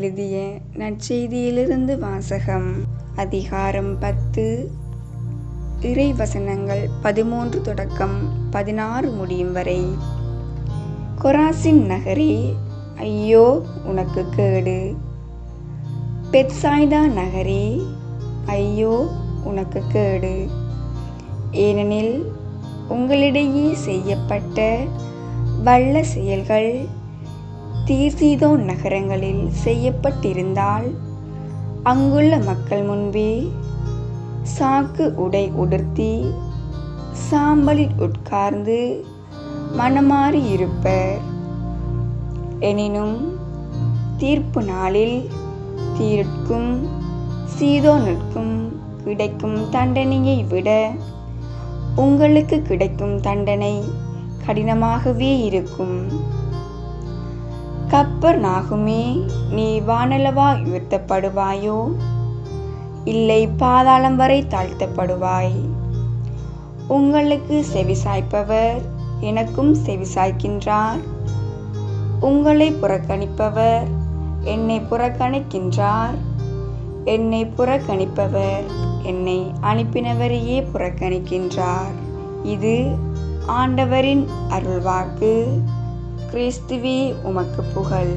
எழுதிய நற்செய்தியிலிருந்து வாசகம். அதிகாரம் 10, இறைவசனங்கள் 13 தொடக்கம் 16 முடியும் வரை. கொராசின் நகரே, ஐயோ உனக்கு கேடு! பெத்சாய்தா நகரே, ஐயோ உனக்கு கேடு! ஏனெனில் உங்களிடையே செய்யப்பட்ட வல்ல செயல்கள் தீர்சீதோன் நகரங்களில் செய்யப்பட்டிருந்தால், அங்குள்ள மக்கள் முன்பே சாக்கு உடை உடுத்தி சாம்பலில் உட்கார்ந்து மனமாறி இருப்பர். எனினும் தீர்ப்பு நாளில் தீருக்கும் சீதோனுக்கும் கிடைக்கும் தண்டனையை விட உங்களுக்கு கிடைக்கும் தண்டனை கடினமாகவே இருக்கும். கப்பர்நாகுமே, நீ வானளவா உயர்த்தப்படுவாயோ? இல்லை, பாதாளம் வரை தாழ்த்தப்படுவாய். உங்களுக்கு செவிசாய்ப்பவர் எனக்கும் செவிசாய்க்கின்றார். உங்களை புறக்கணிப்பவர் என்னை புறக்கணிக்கின்றார். என்னை புறக்கணிப்பவர் என்னை அனுப்பினவரையே புறக்கணிக்கின்றார். இது ஆண்டவரின் அருள்வாக்கு. கிறிஸ்துவே உமக்கு புகழ்.